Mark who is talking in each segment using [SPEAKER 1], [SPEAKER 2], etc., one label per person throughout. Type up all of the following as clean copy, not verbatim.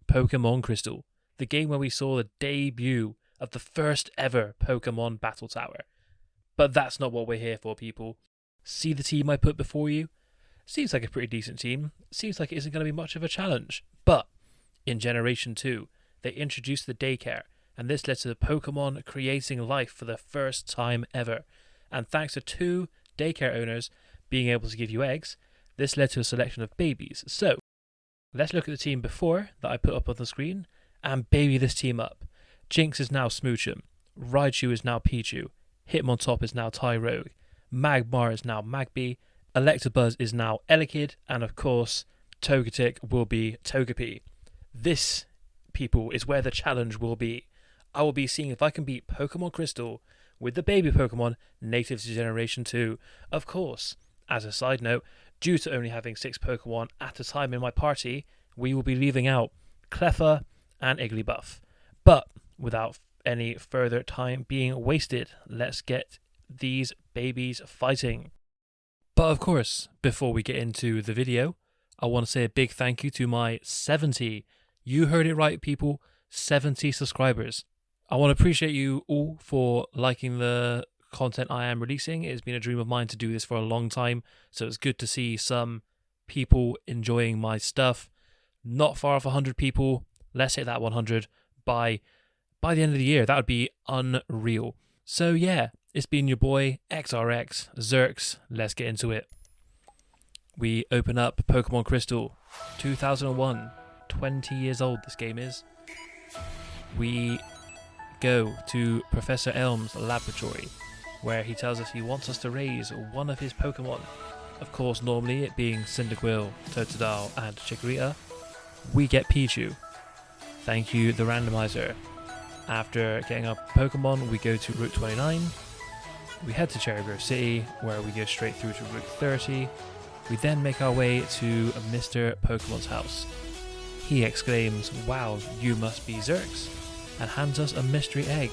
[SPEAKER 1] Pokemon Crystal, the game where we saw the debut of the first ever Pokemon Battle Tower. But that's not what we're here for, people. See the team I put before you? Seems like a pretty decent team. Seems like it isn't going to be much of a challenge. But in Generation 2, they introduced the daycare, and this led to the Pokemon creating life for the first time ever. And thanks to 2 daycare owners being able to give you eggs, this led to a selection of babies. So, let's look at the team before that I put up on the screen and baby this team up. Jinx is now Smoochum, Raichu is now Pichu, Hitmontop is now Tyrogue, Magmar is now Magby, Electabuzz is now Elekid, and of course, Togetic will be Togepi. This, people, is where the challenge will be. I will be seeing if I can beat Pokemon Crystal with the baby Pokemon native to Generation 2. Of course, as a side note, due to only having 6 Pokemon at a time in my party, we will be leaving out Cleffa and Igglybuff. But without any further time being wasted, let's get these babies fighting. But of course, before we get into the video, I want to say a big thank you to my 70, you heard it right people, 70 subscribers. I want to appreciate you all for liking the content I am releasing. It's been a dream of mine to do this for a long time, so it's good to see some people enjoying my stuff. Not far off 100 people. Let's hit that 100 by the end of the year. That would be unreal. So yeah, it's been your boy XRX Zerx. Let's get into it. We open up Pokemon Crystal 2001. 20 years old this game is. We go to Professor Elm's laboratory, where he tells us he wants us to raise one of his Pokemon. Of course, normally it being Cyndaquil, Totodile and Chikorita, we get Pichu. Thank you, the randomizer. After getting our Pokemon, we go to Route 29. We head to Cherry Grove City, where we go straight through to Route 30. We then make our way to Mr. Pokemon's house. He exclaims, "Wow, you must be Zerx," and hands us a mystery egg.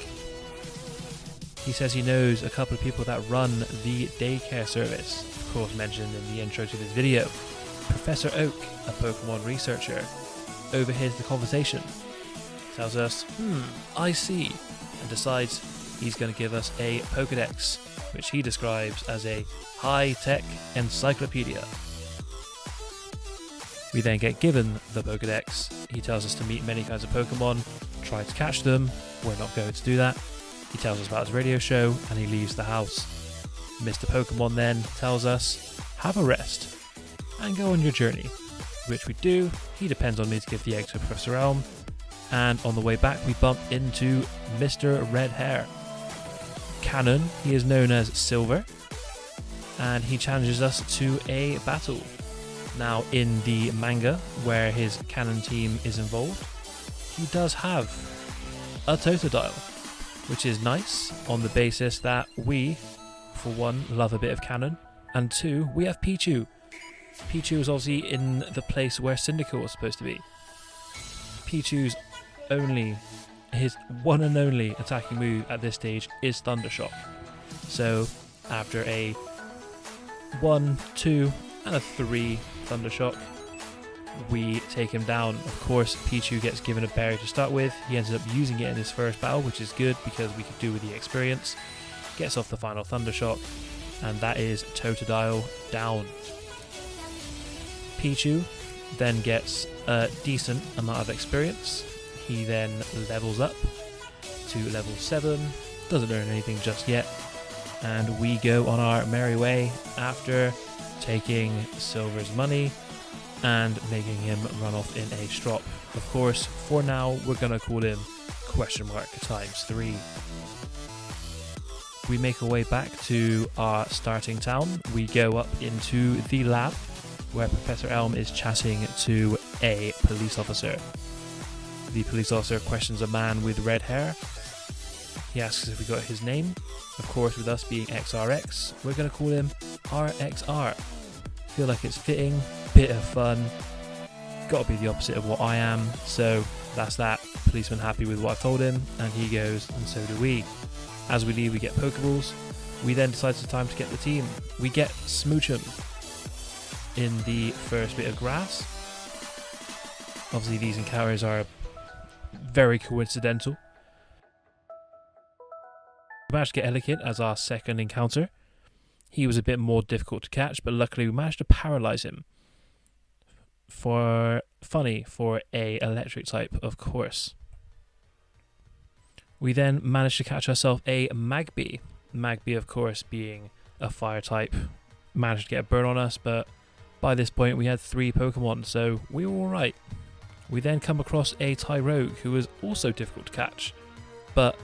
[SPEAKER 1] He says he knows a couple of people that run the daycare service, of course mentioned in the intro to this video. Professor Oak, a Pokemon researcher, overhears the conversation, tells us, I see, and decides he's going to give us a Pokedex, which he describes as a high-tech encyclopedia. We then get given the Pokedex. He tells us to meet many kinds of Pokemon, try to catch them. We're not going to do that. He tells us about his radio show and he leaves the house. Mr. Pokemon then tells us, have a rest and go on your journey, which we do. He depends on me to give the egg to Professor Elm, and on the way back we bump into Mr. Red Hair. Canon, he is known as Silver, and he challenges us to a battle. Now in the manga, where his canon team is involved, he does have a Totodile, which is nice on the basis that we, for one, love a bit of canon, and 2, we have Pichu. Pichu is obviously in the place where Cyndaquil was supposed to be. Pichu's his one and only attacking move at this stage is Thunder Shock. So after a 1, 2 and a 3 Thunder Shock, we take him down. Of course, Pichu gets given a berry to start with. He ends up using it in his first battle, which is good because we could do with the experience. Gets off the final Thunder Shock, and that is Totodile down. Pichu then gets a decent amount of experience. He then levels up to level 7, doesn't earn anything just yet, and we go on our merry way after taking Silver's money and making him run off in a strop. Of course, for now, we're going to call him !3. We make our way back to our starting town. We go up into the lab, where Professor Elm is chatting to a police officer. The police officer questions a man with red hair. He asks if we got his name. Of course, with us being XRX, we're going to call him RXR. Feel like it's fitting, bit of fun. Got to be the opposite of what I am, so that's that. Policeman happy with what I told him, and he goes, and so do we. As we leave, we get Pokeballs. We then decide it's time to get the team. We get Smoochum in the first bit of grass. Obviously these encounters are very coincidental. We managed to get Elekid as our second encounter. He was a bit more difficult to catch, but luckily we managed to paralyze him. For a electric type, of course. We then managed to catch ourselves a Magby. Magby, of course, being a fire type, managed to get a burn on us, but by this point we had 3 Pokemon, so we were alright. We then come across a Tyrogue, who was also difficult to catch, but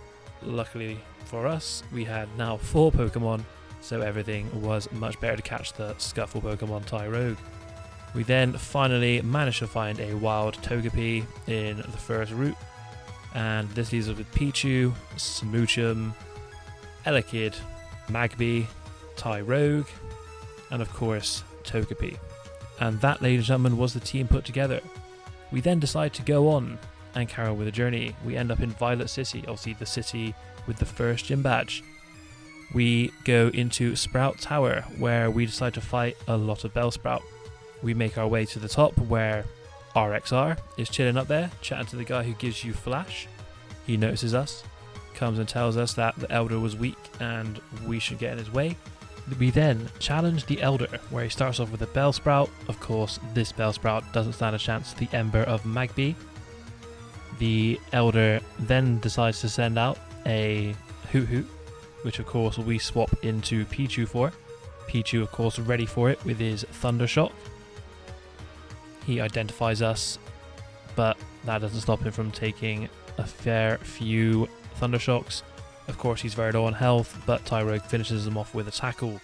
[SPEAKER 1] luckily for us, we had now 4 Pokemon, so everything was much better to catch the Scuffle Pokemon Tyrogue. We then finally managed to find a wild Togepi in the first route, and this leaves us with Pichu, Smoochum, Elekid, Magby, Tyrogue, and of course Togepi. And that, ladies and gentlemen, was the team put together. We then decide to go on and carry on with the journey. We end up in Violet City, obviously the city with the first gym badge. We go into Sprout Tower, where we decide to fight a lot of Bellsprout. We make our way to the top, where RXR is chilling up there, chatting to the guy who gives you Flash. He notices us, comes and tells us that the Elder was weak and we should get in his way. We then challenge the Elder, where he starts off with a Bellsprout. Of course, this Bellsprout doesn't stand a chance to the Ember of Magby. The Elder then decides to send out a Hoot Hoot, which of course we swap into Pichu for. Pichu, of course, ready for it with his Thunder Shock. He identifies us, but that doesn't stop him from taking a fair few Thunder Shocks. Of course, he's very low on health, but Tyrogue finishes him off with a Tackle.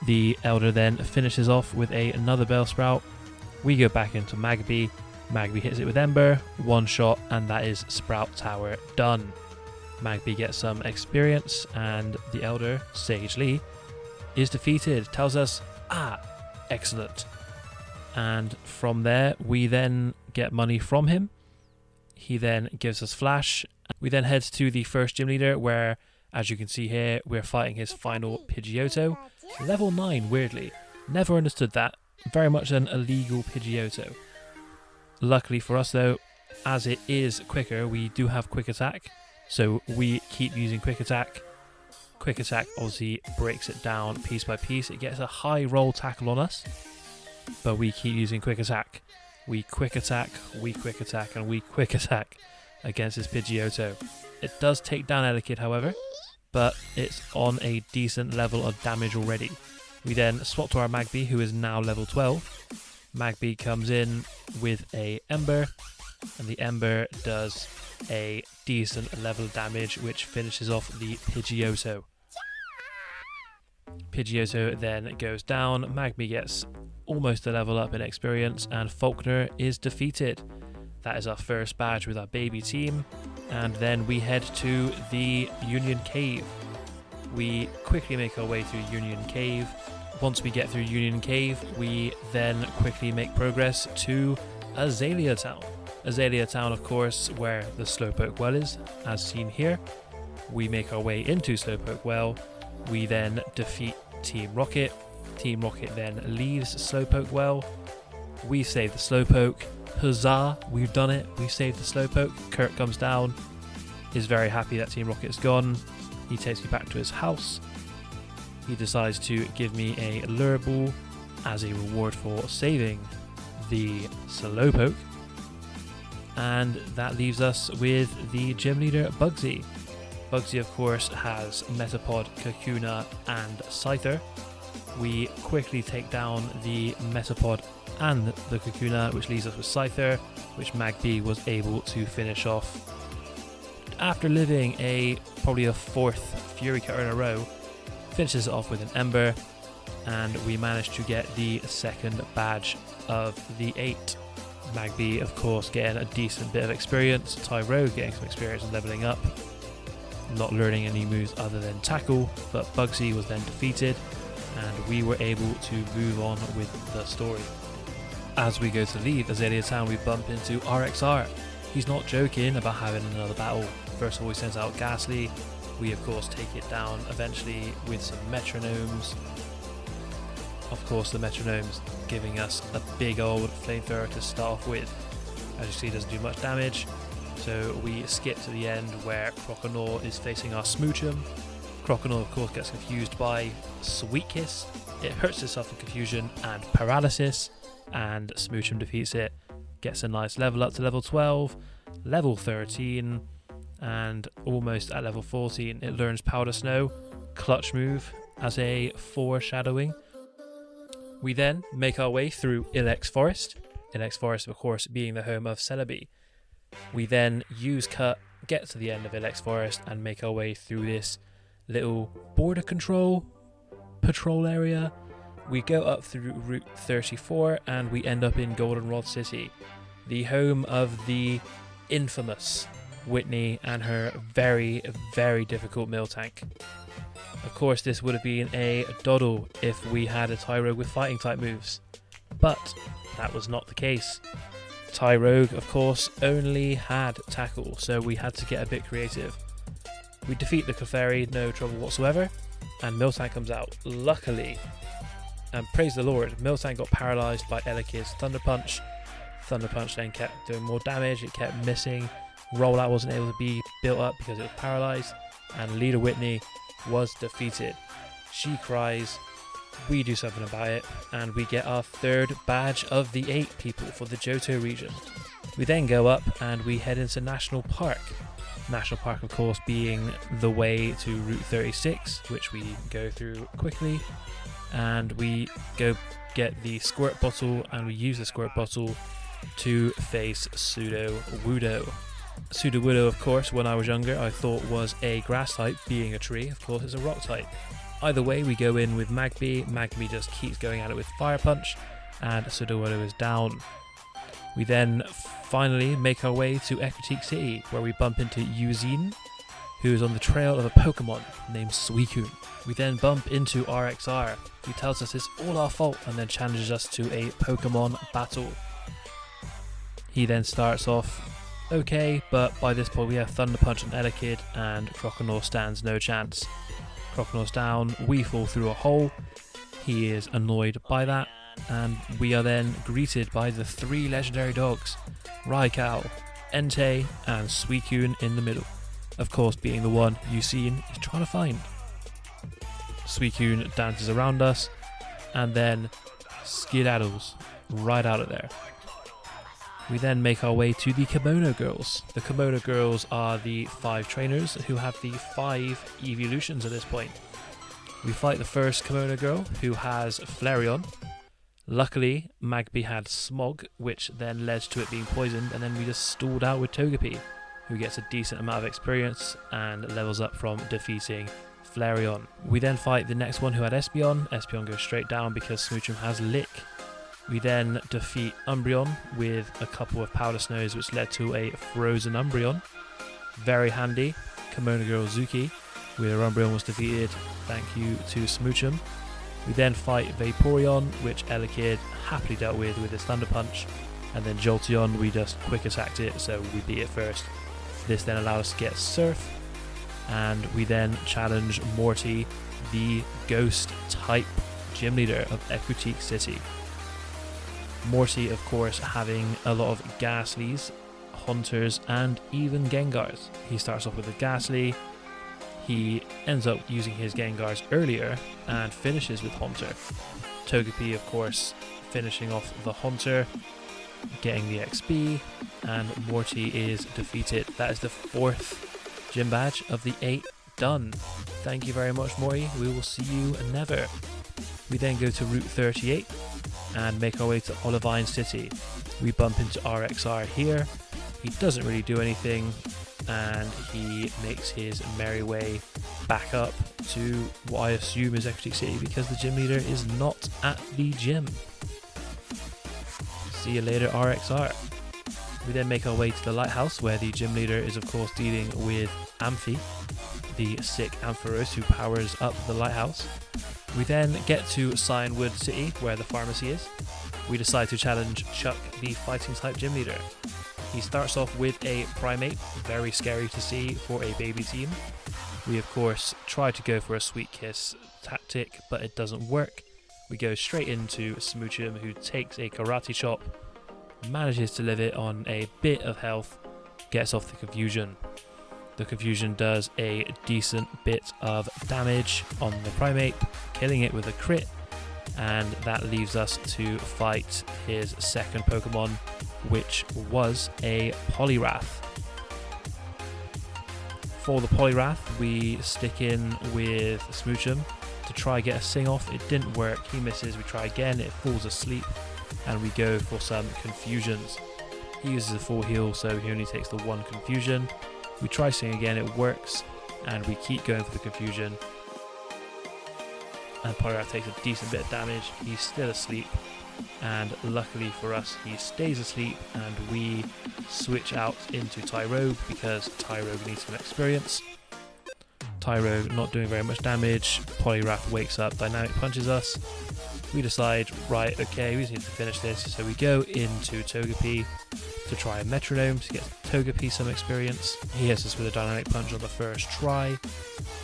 [SPEAKER 1] The Elder then finishes off with another Bellsprout. We go back into Magby. Magby hits it with Ember, one shot, and that is Sprout Tower done. Magby gets some experience, and the Elder, sagely, is defeated. Tells us, excellent. And from there, we then get money from him. He then gives us Flash. We then head to the first gym leader, where, as you can see here, we're fighting his final Pidgeotto. Level 9, weirdly. Never understood that. Very much an illegal Pidgeotto. Luckily for us though, as it is quicker, we do have Quick Attack. So we keep using Quick Attack. Quick Attack obviously breaks it down piece by piece. It gets a high roll tackle on us, but we keep using Quick Attack. We Quick Attack, we Quick Attack, and we Quick Attack against this Pidgeotto. It does take down Elekid, however, but it's on a decent level of damage already. We then swap to our Magby, who is now level 12. Magby comes in with a Ember, and the Ember does a decent level of damage, which finishes off the Pidgeotto. Pidgeotto then goes down, Magby gets almost a level up in experience, and Faulkner is defeated. That is our first badge with our baby team, and then we head to the Union Cave. We quickly make our way through Union Cave. Once we get through Union Cave, we then quickly make progress to Azalea Town. Azalea Town, of course, where the Slowpoke Well is, as seen here. We make our way into Slowpoke Well. We then defeat Team Rocket. Team Rocket then leaves Slowpoke Well. We save the Slowpoke. Huzzah, we've done it. We saved the Slowpoke. Kurt comes down, is very happy that Team Rocket's gone. He takes me back to his house. He decides to give me a Lure Ball as a reward for saving the Slowpoke. And that leaves us with the gym leader, Bugsy. Bugsy, of course, has Metapod, Kakuna, and Scyther. We quickly take down the Metapod and the Kakuna, which leaves us with Scyther, which Magby was able to finish off. After living probably a 4th Fury Cutter in a row, finishes it off with an Ember, and we managed to get the second badge of the 8. Magby, of course, getting a decent bit of experience, Tyrogue getting some experience and leveling up, not learning any moves other than Tackle, but Bugsy was then defeated, and we were able to move on with the story. As we go to leave Azalea Town, we bump into RXR. He's not joking about having another battle. First of all, he sends out Ghastly. We, of course, take it down eventually with some Metronomes. Of course, the Metronomes giving us a big old flamethrower to start off with. As you see, it doesn't do much damage. So we skip to the end where Croconaw is facing our Smoochum. Croconaw, of course, gets confused by Sweet Kiss. It hurts itself in confusion and paralysis, and Smoochum defeats it. Gets a nice level up to level 12, level 13, and almost at level 14 it learns Powder Snow, Clutch move as a foreshadowing. We then make our way through Ilex Forest. Ilex Forest, of course, being the home of Celebi. We then use Cut, get to the end of Ilex Forest, and make our way through this little border control patrol area. We go up through Route 34 and we end up in Goldenrod City, the home of the infamous Whitney and her very, very difficult Miltank. Of course, this would have been a doddle if we had a Tyrogue with fighting type moves, but that was not the case. Tyrogue, of course, only had tackle, so we had to get a bit creative. We defeat the Clefairy, no trouble whatsoever, and Miltank comes out. Luckily, and praise the Lord, Miltank got paralysed by Elekid's Thunder Punch. Thunder Punch then kept doing more damage, it kept missing. Rollout wasn't able to be built up because it was paralysed, and Leader Whitney was defeated. She cries, we do something about it, and we get our third badge of the 8 people for the Johto region. We then go up and we head into National Park. National Park, of course, being the way to Route 36, which we go through quickly, and we go get the Squirt Bottle, and we use the Squirt Bottle to face Sudowoodo. Sudowoodo, of course, when I was younger, I thought was a grass type, being a tree. Of course, it's a rock type. Either way, we go in with Magby. Magby just keeps going at it with Fire Punch, and Sudowoodo is down. We then finally make our way to Ecruteak City, where we bump into Eugene, who is on the trail of a Pokemon named Suicune. We then bump into RXR, who tells us it's all our fault and then challenges us to a Pokemon battle. He then starts off okay, but by this point we have Thunder Punch on Elekid, and Croconaw stands no chance. Croconaw's down, we fall through a hole. He is annoyed by that, and we are then greeted by the 3 legendary dogs, Raikou, Entei, and Suicune in the middle. Of course, being the one Eugene is trying to find. Suicune dances around us, and then skedaddles right out of there. We then make our way to the Kimono Girls. The Kimono Girls are the 5 trainers who have the 5 evolutions at this point. We fight the first Kimono Girl, who has Flareon. Luckily, Magby had Smog, which then led to it being poisoned, and then we just stalled out with Togepi, who gets a decent amount of experience and levels up from defeating Flareon. We then fight the next one who had Espeon. Espeon goes straight down because Smoochum has Lick. We then defeat Umbreon with a couple of Powder Snows, which led to a Frozen Umbreon. Very handy. Kimono Girl Zuki, where Umbreon was defeated, thank you to Smoochum. We then fight Vaporeon, which Elekid happily dealt with his Thunder Punch. And then Jolteon, we just quick attacked it, so we beat it first. This then allowed us to get Surf, and we then challenge Morty, the Ghost type gym leader of Ecruteak City. Morty, of course, having a lot of Ghastlies, Hunters, and even Gengars. He starts off with a Ghastly, he ends up using his Gengars earlier, and finishes with Hunter. Togepi, of course, finishing off the Hunter, getting the XP, and Morty is defeated. That is the 4th gym badge of the 8 done. Thank you very much, Morty. We will see you never. We then go to Route 38 and make our way to Olivine City. We bump into RXR here. He doesn't really do anything, and he makes his merry way back up to what I assume is Ecruteak City, because the gym leader is not at the gym. See you later, RXR. We then make our way to the lighthouse, where the gym leader is of course dealing with Amphi, the sick Ampharos who powers up the lighthouse. We then get to Cyanwood City, where the pharmacy is. We decide to challenge Chuck, the fighting type gym leader. He starts off with a Primate, very scary to see for a baby team. We of course try to go for a Sweet Kiss tactic, but it doesn't work. We go straight into Smoochum, who takes a Karate Chop. manages to live it on a bit of health, gets off the confusion. The confusion does a decent bit of damage on the Primate, killing it with a crit, and that leaves us to fight his second Pokemon, which was a Poliwrath. For the Poliwrath, we stick in with Smoochum to try get a Sing off. It didn't work, he misses, we try again, it falls asleep, and we go for some confusions. He uses a full heal, so he only takes the one confusion. We try Sing again, it works, and we keep going for the confusion. And Poliwrath takes a decent bit of damage. He's still asleep, and luckily for us, he stays asleep, and we switch out into Tyrogue because Tyrogue needs some experience. Tyrogue not doing very much damage. Poliwrath wakes up, dynamic punches us. We decide, right, okay, we just need to finish this, so we go into Togepi to try a Metronome to get Togepi some experience. He hits us with a dynamic punch on the first try.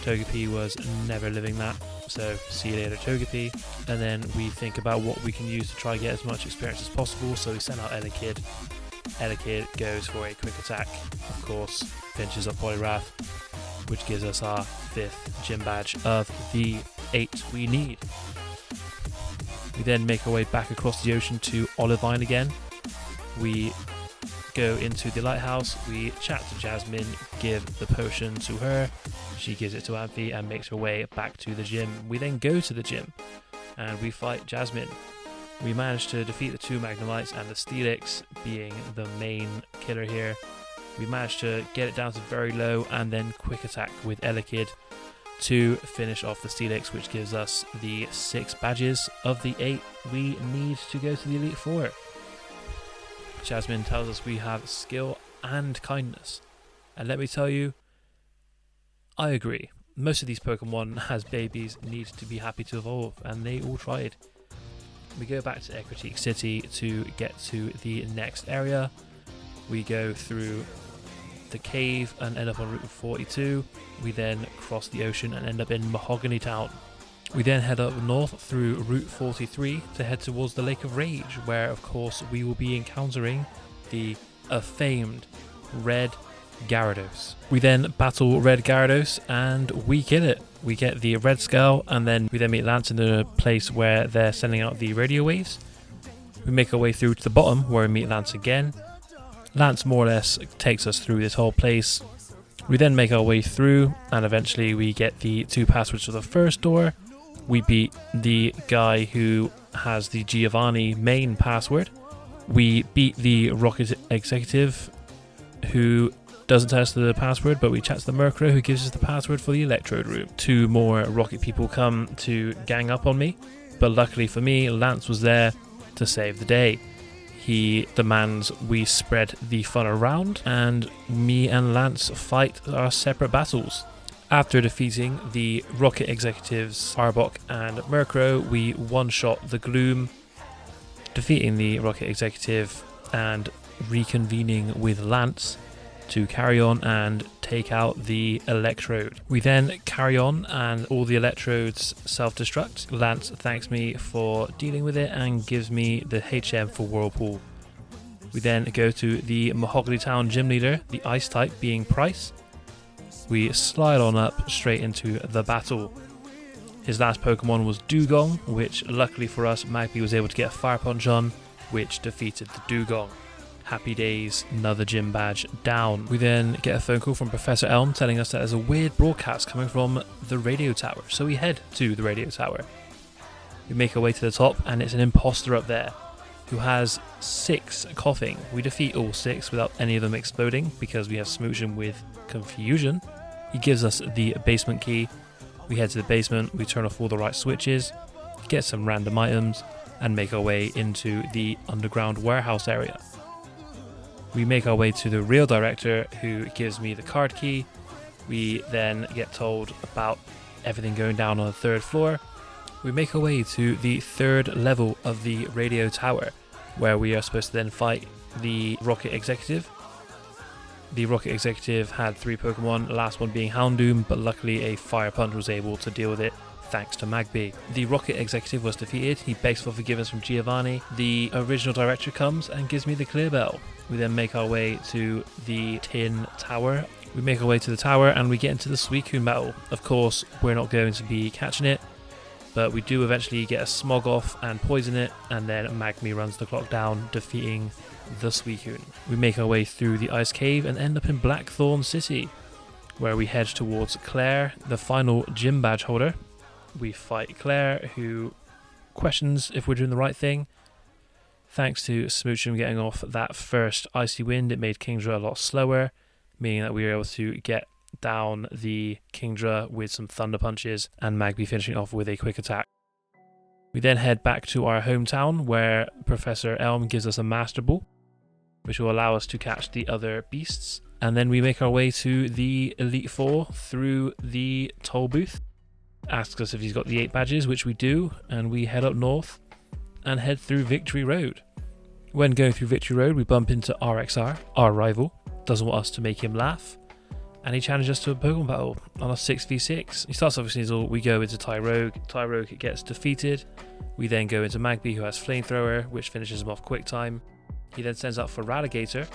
[SPEAKER 1] Togepi was never living that, so see you later Togepi. And then we think about what we can use to try and get as much experience as possible, so we send out Elekid. Elekid goes for a quick attack, of course, finishes up Poliwrath, which gives us our 5th gym badge of the 8 we need. We then make our way back across the ocean to Olivine again. We go into the lighthouse, we chat to Jasmine, give the potion to her, she gives it to Amphi and makes her way back to the gym. We then go to the gym and we fight Jasmine. We manage to defeat the 2 Magnemites and the Steelix being the main killer here. We manage to get it down to very low and then quick attack with Elekid to finish off the Steelix, which gives us the 6 badges of the 8 we need to go to the Elite Four. Jasmine tells us we have skill and kindness, and let me tell you, I agree. Most of these Pokemon as babies need to be happy to evolve, and they all tried. We go back to Ecruteak City to get to the next area. We go through the cave and end up on Route 42. We then cross the ocean and end up in Mahogany Town. We then head up north through Route 43 to head towards the Lake of Rage, where of course we will be encountering the famed Red Gyarados. We then battle Red Gyarados and we kill it. We get the Red Skull, and then we then meet Lance in the place where they're sending out the radio waves. We make our way through to the bottom where we meet Lance again. Lance more or less takes us through this whole place. We then make our way through and eventually we get the 2 passwords to the first door. We beat the guy who has the Giovanni main password. We beat the Rocket Executive who doesn't tell us the password, but we chat to the Murkrow who gives us the password for the Electrode room. 2 more Rocket people come to gang up on me, but luckily for me, Lance was there to save the day. He demands we spread the fun around, and me and Lance fight our separate battles. After defeating the Rocket Executives Arbok and Murkrow, we one-shot the Gloom, defeating the Rocket Executive and reconvening with Lance to carry on and take out the Electrode. We then carry on and all the Electrodes self-destruct. Lance thanks me for dealing with it and gives me the HM for Whirlpool. We then go to the Mahogany Town gym leader, the Ice type being Price. We slide on up straight into the battle. His last Pokemon was Dugong, which luckily for us, Magpie was able to get a Fire Punch on, which defeated the Dugong. Happy days, another gym badge down. We then get a phone call from Professor Elm telling us that there's a weird broadcast coming from the radio tower. So we head to the radio tower. We make our way to the top and it's an imposter up there who has 6 coughing. We defeat all 6 without any of them exploding because we have Smoochum with Confusion. He gives us the basement key. We head to the basement, we turn off all the right switches, get some random items and make our way into the underground warehouse area. We make our way to the real director who gives me the card key. We then get told about everything going down on the 3rd floor. We make our way to the 3rd level of the radio tower where we are supposed to then fight the Rocket Executive. The Rocket Executive had 3 Pokemon, the last one being Houndoom, but luckily a Fire Punch was able to deal with it thanks to Magby. The Rocket Executive was defeated. He begs for forgiveness from Giovanni. The original director comes and gives me the clear bell. We then make our way to the Tin Tower. We make our way to the tower and we get into the Suicune battle. Of course, we're not going to be catching it, but we do eventually get a Smog off and poison it, and then Magby runs the clock down, defeating the Suicune. We make our way through the Ice Cave and end up in Blackthorn City, where we head towards Claire, the final gym badge holder. We fight Claire, who questions if we're doing the right thing. Thanks to Smoochum getting off that first Icy Wind, it made Kingdra a lot slower, meaning that we were able to get down the Kingdra with some Thunder Punches, and Magby finishing off with a quick attack. We then head back to our hometown, where Professor Elm gives us a Master Ball, which will allow us to catch the other beasts. And then we make our way to the Elite Four through the toll booth. Asks us if he's got the 8 badges, which we do, and we head up north and head through Victory Road. When going through Victory Road, we bump into RXR, our rival. Doesn't want us to make him laugh, and he challenges us to a Pokemon battle on a 6v6. He starts off with Sneasel, we go into Tyrogue. Tyrogue gets defeated. We then go into Magby, who has Flamethrower, which finishes him off quick time. He then sends out for Radigator,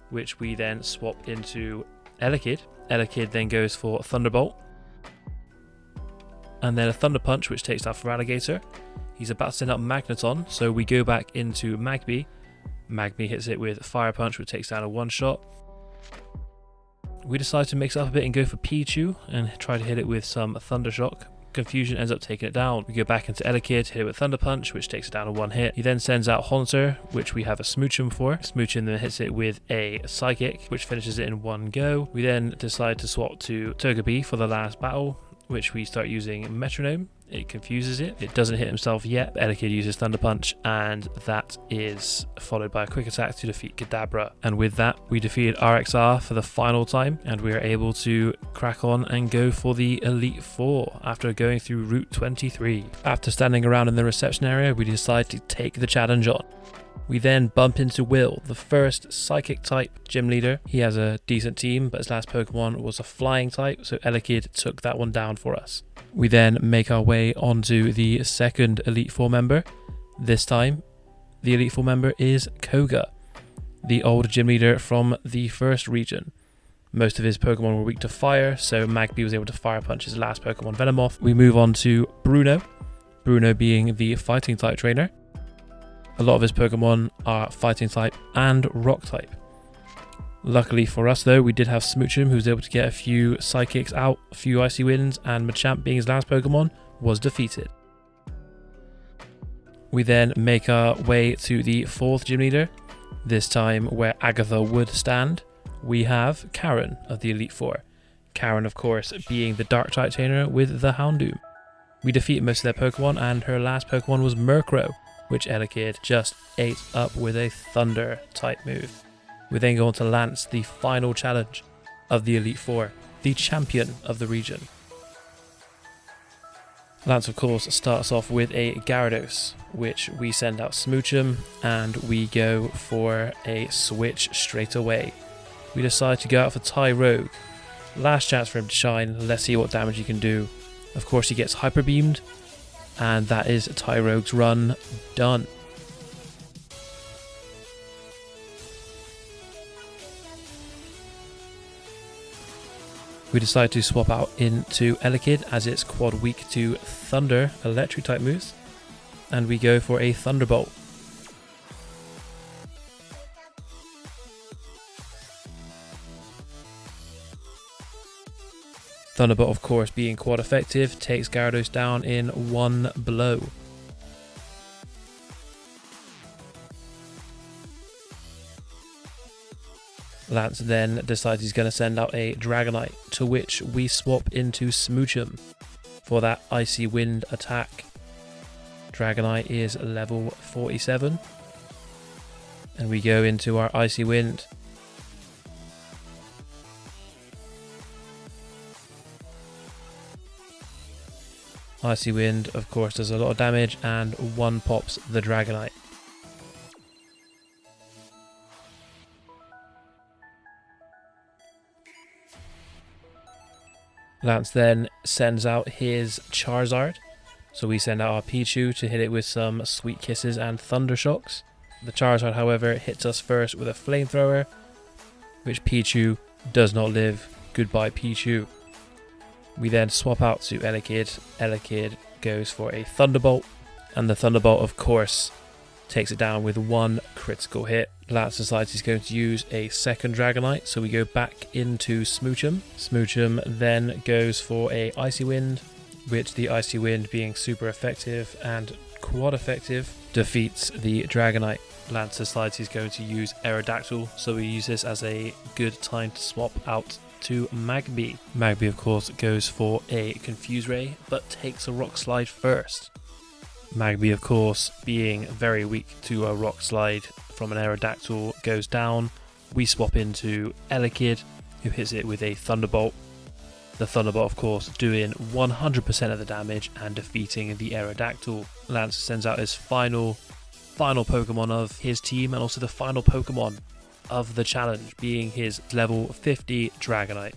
[SPEAKER 1] which we then swap into Elekid. Elekid then goes for Thunderbolt, and then a Thunder Punch, which takes out for Radigator. He's about to send out Magneton, so we go back into Magby. Magby hits it with Fire Punch, which takes down a one-shot. We decide to mix it up a bit and go for Pichu and try to hit it with some Thunder Shock. Confusion ends up taking it down. We go back into Elekid, hit it with Thunder Punch, which takes it down to one hit. He then sends out Haunter, which we have a Smoochum for. Smoochum then hits it with a Psychic, which finishes it in one go. We then decide to swap to Togepi for the last battle, which we start using Metronome. It confuses it. It doesn't hit himself yet. Elekid uses Thunder Punch, and that is followed by a quick attack to defeat Kadabra. And with that, we defeated RXR for the final time, and we are able to crack on and go for the Elite Four after going through Route 23. After standing around in the reception area, we decide to take the challenge on. We then bump into Will, the first Psychic type gym leader. He has a decent team, but his last Pokemon was a Flying type, so Elekid took that one down for us. We then make our way onto the second Elite Four member. This time, the Elite Four member is Koga, the old gym leader from the first region. Most of his Pokemon were weak to fire, so Magby was able to Fire Punch his last Pokemon, Venomoth. We move on to Bruno, Bruno being the Fighting type trainer. A lot of his Pokemon are Fighting type and Rock type. Luckily for us though, we did have Smoochum, who was able to get a few Psychics out, a few Icy Winds, and Machamp, being his last Pokemon, was defeated. We then make our way to the fourth gym leader, this time where Agatha would stand. We have Karen of the Elite Four. Karen, of course, being the Dark type trainer with the Houndoom. We defeated most of their Pokemon, and her last Pokemon was Murkrow, which Elekid just ate up with a Thunder type move. We then go on to Lance, the final challenge of the Elite Four, the champion of the region. Lance, of course, starts off with a Gyarados, which we send out Smoochum, and we go for a switch straight away. We decide to go out for Tyrogue. Last chance for him to shine, let's see what damage he can do. Of course, he gets Hyper Beamed, and that is Tyrogue's run done. We decide to swap out into Elekid as it's quad weak to Thunder electric type moves, and we go for a Thunderbolt. Thunderbolt, of course, being quad effective, takes Gyarados down in one blow. Lance then decides he's going to send out a Dragonite, to which we swap into Smoochum for that Icy Wind attack. Dragonite is level 47, and we go into our Icy Wind. Icy Wind, of course, does a lot of damage, and one pops the Dragonite. Lance then sends out his Charizard. So we send out our Pichu to hit it with some Sweet Kisses and Thunder Shocks. The Charizard, however, hits us first with a Flamethrower, which Pichu does not live. Goodbye, Pichu. We then swap out to Elekid. Elekid goes for a Thunderbolt, and the Thunderbolt, of course, takes it down with one critical hit. Lance decides he's going to use a second Dragonite, so we go back into Smoochum. Smoochum then goes for a Icy Wind, which the Icy Wind, being super effective and quad effective, defeats the Dragonite. Lance decides he's going to use Aerodactyl, so we use this as a good time to swap out to Magby. Magby, of course, goes for a Confuse Ray, but takes a Rock Slide first. Magby, of course, being very weak to a Rock Slide from an Aerodactyl, goes down. We swap into Elekid, who hits it with a Thunderbolt. The Thunderbolt, of course, doing 100% of the damage and defeating the Aerodactyl. Lance sends out his final Pokemon of his team, and also the final Pokemon of the challenge, being his level 50 Dragonite.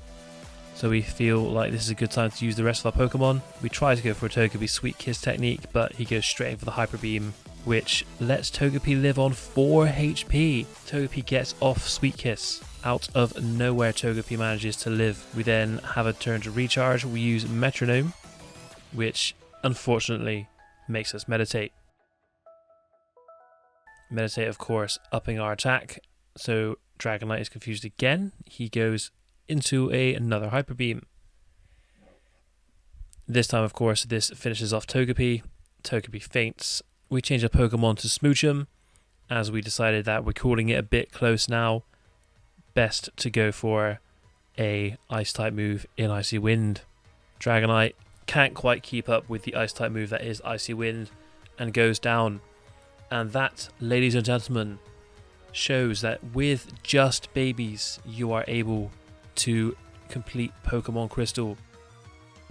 [SPEAKER 1] So we feel like this is a good time to use the rest of our Pokemon. We try to go for a Togepi Sweet Kiss technique, but he goes straight in for the Hyper Beam, which lets Togepi live on 4 HP. Togepi gets off Sweet Kiss. Out of nowhere, Togepi manages to live. We then have a turn to recharge. We use Metronome, which unfortunately makes us meditate. Meditate, of course, upping our attack. So Dragonite is confused again. He goes into another Hyper Beam. This time, of course, this finishes off Togepi. Togepi faints. We change our Pokemon to Smoochum, as we decided that we're calling it a bit close now. Best to go for a Ice-type move in Icy Wind. Dragonite can't quite keep up with the Ice-type move that is Icy Wind and goes down. And that, ladies and gentlemen, shows that with just babies, you are able to complete Pokemon Crystal.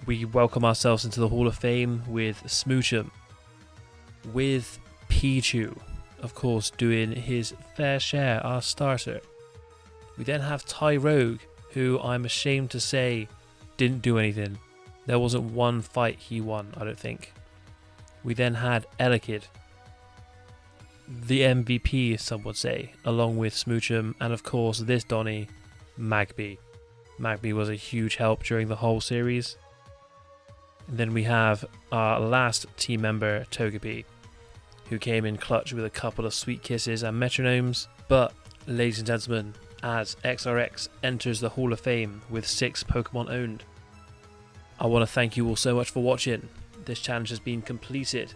[SPEAKER 1] We welcome ourselves into the Hall of Fame with Smoochum, with Pichu, of course, doing his fair share, our starter. We then have Tyrogue, who I'm ashamed to say didn't do anything. There wasn't one fight he won, I don't think. We then had Elekid, the MVP, some would say, along with Smoochum, and of course this Donny, Magby. Magby was a huge help during the whole series. And then we have our last team member, Togepi, who came in clutch with a couple of Sweet Kisses and Metronomes. But, ladies and gentlemen, as XRX enters the Hall of Fame with 6 Pokemon owned, I want to thank you all so much for watching. This challenge has been completed.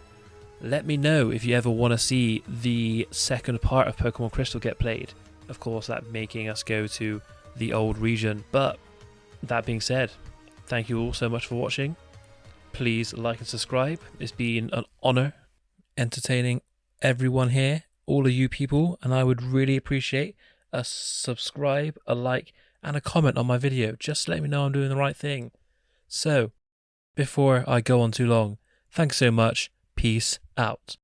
[SPEAKER 1] Let me know if you ever want to see the second part of Pokemon Crystal get played. Of course, that making us go to the old region. But that being said, thank you all so much for watching. Please like and subscribe. It's been an honor entertaining everyone here, all of you people, and I would really appreciate a subscribe, a like, and a comment on my video. Just let me know I'm doing the right thing. So, before I go on too long, thanks so much. Peace out.